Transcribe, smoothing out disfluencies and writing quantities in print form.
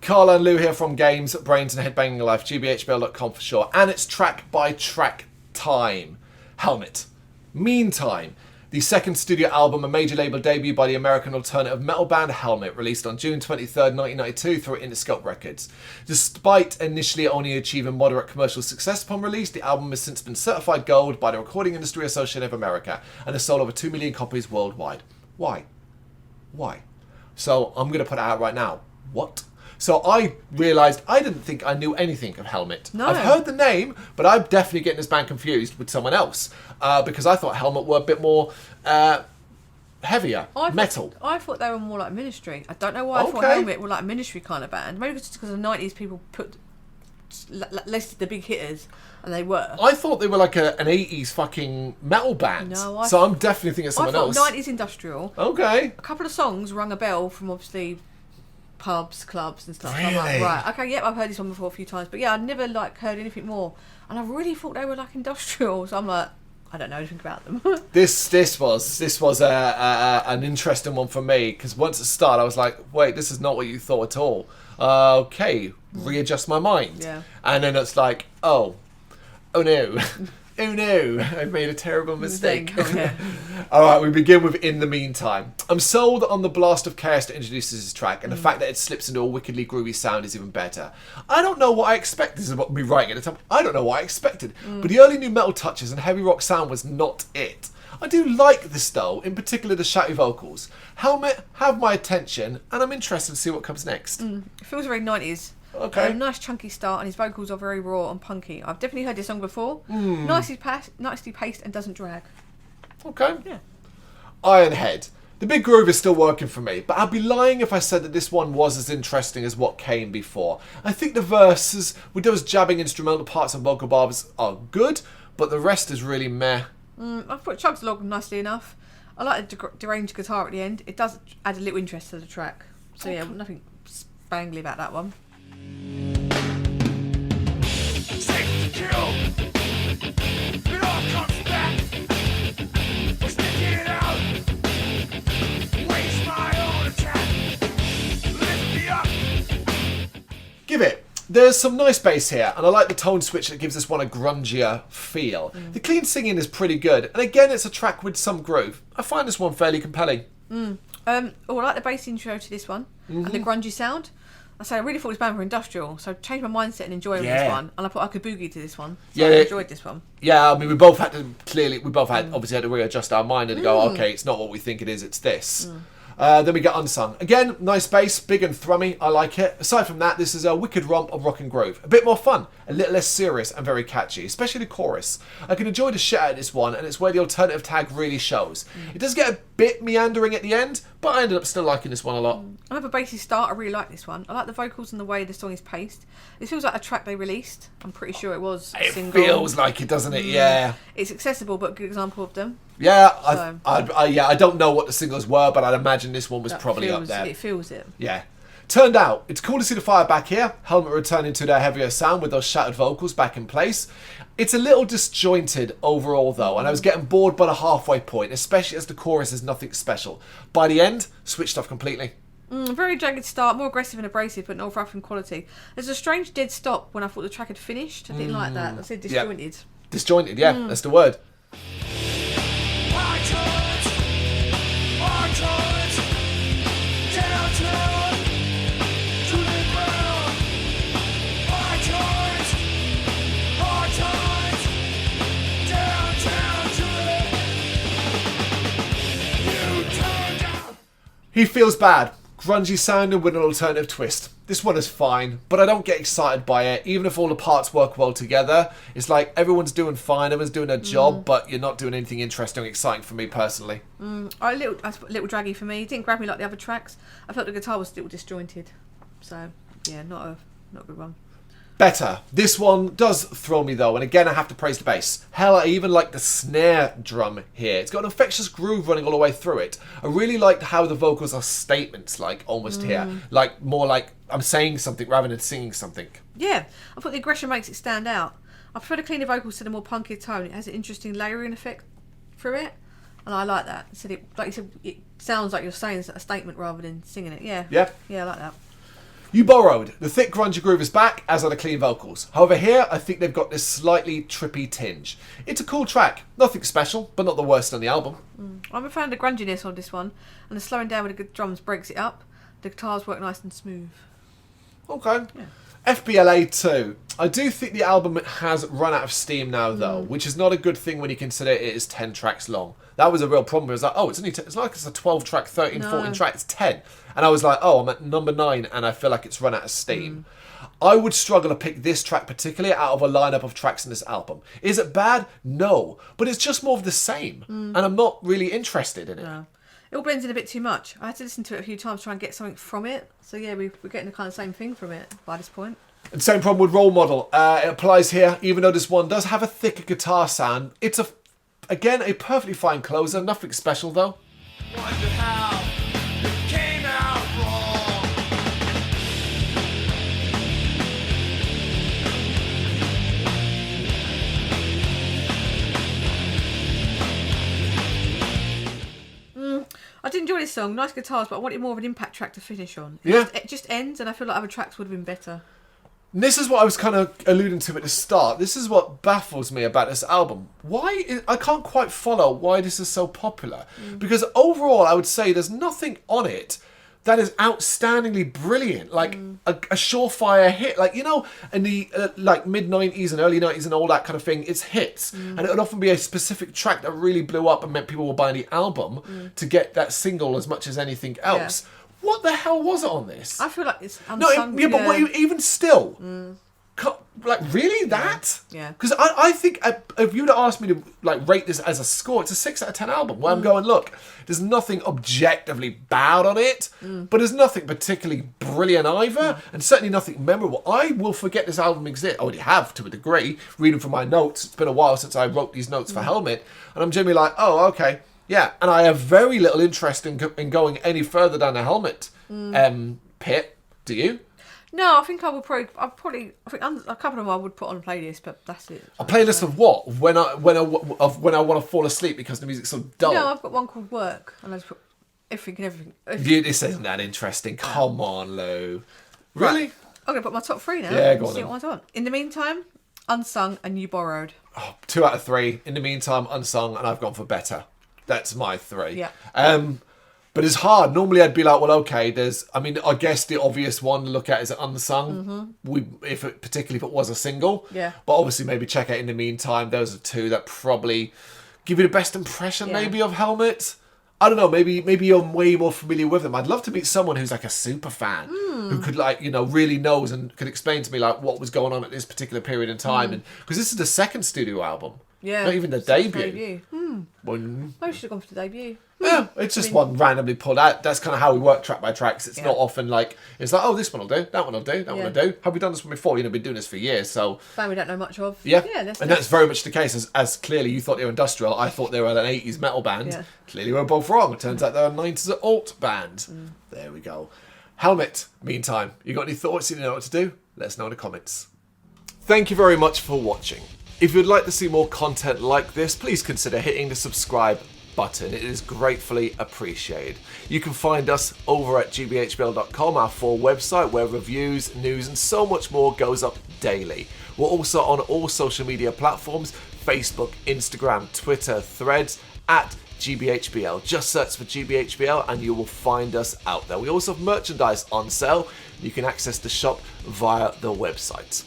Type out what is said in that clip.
Carl and Lou here from Games, Brains and Headbanging Life, gbhbl.com for sure. And it's track by track time. Helmet. Meantime. The second studio album, a major label debut by the American alternative metal band Helmet, released on June 23rd, 1992 through Interscope Records. Despite initially only achieving moderate commercial success upon release, the album has since been certified gold by the Recording Industry Association of America and has sold over 2 million copies worldwide. Why? So I'm going to put it out right now. What? So I realised I didn't think I knew anything of Helmet. No. I've heard the name, but I'm definitely getting this band confused with someone else because I thought Helmet were a bit more heavier, metal. I thought they were more like Ministry. I don't know why I thought Helmet were like a Ministry kind of band. Maybe it's just because in the 90s people listed the big hitters, and they were. I thought they were like an 80s fucking metal band. No, so I'm definitely thinking of someone else. 90s industrial. Okay. A couple of songs rung a bell from obviously pubs, clubs and stuff. Really? I'm like, right, okay, yep, I've heard this one before a few times, but yeah, I'd never heard anything more, and I really thought they were like industrial. So I'm like, I don't know anything about them. This was an interesting one for me because once it started, I was like, wait, this is not what you thought at all. Okay, readjust my mind. Yeah. And then it's like, oh no. Oh no, I've made a terrible mistake. Okay. Alright, we begin with In the Meantime. I'm sold on the blast of chaos that introduces this track, and the fact that it slips into a wickedly groovy sound is even better. I don't know what I expected. This is what me writing at the time. I don't know what I expected. But the early new metal touches and heavy rock sound was not it. I do like this though, in particular the shouty vocals. Helmet have my attention, and I'm interested to see what comes next. It feels very 90s. Okay. A nice chunky start, and his vocals are very raw and punky. I've definitely heard this song before. Nicely paced and doesn't drag. Okay. Yeah. Ironhead. The big groove is still working for me, but I'd be lying if I said that this one was as interesting as what came before. I think the verses, with those jabbing instrumental parts and vocal bars, are good, but the rest is really meh. I thought it chugs along nicely enough. I like the deranged guitar at the end. It does add a little interest to the track. So yeah, nothing spangly about that one. Safe to kill. It all comes back. We're sticking it out. Waste my own attack. Lift me up. Give it. There's some nice bass here, and I like the tone switch that gives this one a grungier feel. The clean singing is pretty good, and again it's a track with some groove. I find this one fairly compelling. I like the bass intro to this one and the grungy sound. I really thought this band were industrial, so I changed my mindset and enjoyed this one, and I thought I could boogie to this one. So I enjoyed this one. Yeah, I mean, we both had obviously had to readjust our mind and go, okay, it's not what we think it is, it's this. Then we get Unsung. Again, nice bass, big and thrummy, I like it. Aside from that, this is a wicked romp of rock and groove. A bit more fun, a little less serious and very catchy, especially the chorus. I can enjoy the shit out of this one, and it's where the alternative tag really shows. It does get a bit meandering at the end, but I ended up still liking this one a lot. I have a bassy start, I really like this one. I like the vocals and the way the song is paced. It feels like a track they released. I'm pretty sure it was a single. It feels like it, doesn't it? Yeah. It's accessible, but a good example of them. Yeah, I don't know what the singles were, but I'd imagine this one was probably up there. It feels it. Yeah. Turned out, it's cool to see the fire back here. Helmet returning to their heavier sound with those shattered vocals back in place. It's a little disjointed overall though, and I was getting bored by the halfway point, especially as the chorus is nothing special. By the end, switched off completely. Very jagged start, more aggressive and abrasive, but not rough in quality. There's a strange dead stop when I thought the track had finished. I didn't like that. I said disjointed. Yep. Disjointed, yeah, that's the word. He feels bad. Grungy sounding with an alternative twist. This one is fine, but I don't get excited by it, even if all the parts work well together. It's like everyone's doing fine, everyone's doing their job, but you're not doing anything interesting or exciting for me personally. A little draggy for me. It didn't grab me like the other tracks. I felt the guitar was still disjointed. So, yeah, not a good one. Better. This one does throw me though, and again I have to praise the bass. Hell, I even like the snare drum here. It's got an infectious groove running all the way through it. I really liked how the vocals are statements, like almost here. Like more like I'm saying something rather than singing something. Yeah, I thought the aggression makes it stand out. I prefer the cleaner vocals to the more punky tone. It has an interesting layering effect through it, and I like that. Like you said, it sounds like you're saying a statement rather than singing it. Yeah, I like that. You Borrowed. The thick grungy groove is back, as are the clean vocals. However, here, I think they've got this slightly trippy tinge. It's a cool track. Nothing special, but not the worst on the album. I'm a fan of the grunginess on this one, and the slowing down with the good drums breaks it up. The guitars work nice and smooth. Okay. Yeah. FBLA 2. I do think the album has run out of steam now, though, which is not a good thing when you consider it is 10 tracks long. That was a real problem. It was like, oh, it's only it's not like it's a 12 track, 13, 14 track, it's 10. And I was like, oh, I'm at number 9 and I feel like it's run out of steam. I would struggle to pick this track particularly out of a lineup of tracks in this album. Is it bad? No. But it's just more of the same. And I'm not really interested in it. No. It all blends in a bit too much. I had to listen to it a few times to try and get something from it. So yeah, we're getting the kind of same thing from it by this point. And same problem with Role Model. It applies here, even though this one does have a thicker guitar sound. It's, again, a perfectly fine closer. Nothing special, though. Wonder how it came out wrong. I did enjoy this song. Nice guitars, but I wanted more of an impact track to finish on. It just ends, and I feel like other tracks would have been better. This is what I was kind of alluding to at the start. This is what baffles me about this album. I can't quite follow why this is so popular. Because overall, I would say there's nothing on it that is outstandingly brilliant. Like a surefire hit. Like, you know, in the like mid-90s and early 90s and all that kind of thing, it's hits. And it would often be a specific track that really blew up and meant people were buying the album to get that single as much as anything else. Yeah. What the hell was it on this? I feel like it's unsung. No, but even still, like really that? Yeah. Because I think if you would have asked me to like rate this as a score, it's a 6 out of 10 album. Where I'm going, look, there's nothing objectively bad on it, but there's nothing particularly brilliant either, and certainly nothing memorable. I will forget this album exists. I already have to a degree. Reading from my notes, it's been a while since I wrote these notes for Helmet, and I'm generally like, oh, okay. Yeah, and I have very little interest in going any further down the Helmet pit. Do you? No, I think I would probably. I think a couple of them I would put on a playlist, but that's it. A playlist of what? When I want to fall asleep because the music's so dull. No, I've got one called Work, and I just put everything. This isn't that interesting. Come on, Lou. Really? Right. I'm gonna put my top 3 now. Yeah, go on. See what one's on. In the Meantime, Unsung, and You Borrowed. 2 out of 3. In the Meantime, Unsung, and I've gone for Better. That's my 3. Yeah. But it's hard. Normally I'd be like, well, okay, I guess the obvious one to look at is Unsung. Particularly if it was a single. Yeah. But obviously maybe check out In the Meantime. Those are 2 that probably give you the best impression maybe of Helmet. I don't know, maybe you're way more familiar with them. I'd love to meet someone who's like a super fan who could really knows and could explain to me like what was going on at this particular period in time. And because this is the second studio album. Yeah. Not even the debut. I should have gone for the debut. Yeah, it's just one randomly pulled out. That's kind of how we work track by tracks. It's not often like, it's like, oh, this one will do, that one will do, that one will do. Have we done this one before? We've been doing this for years, so... Band we don't know much of. Yeah, and that's very much the case, as clearly you thought they were industrial, I thought they were an 80s metal band. Yeah. Clearly we're both wrong. It turns out they're a 90s alt band. There we go. Helmet, meantime, you got any thoughts? You know what to do? Let us know in the comments. Thank you very much for watching. If you'd like to see more content like this, please consider hitting the subscribe button. It is gratefully appreciated. You can find us over at gbhbl.com, our full website where reviews, news and so much more goes up daily. We're also on all social media platforms, Facebook, Instagram, Twitter, Threads, at gbhbl. Just search for gbhbl and you will find us out there. We also have merchandise on sale. You can access the shop via the website.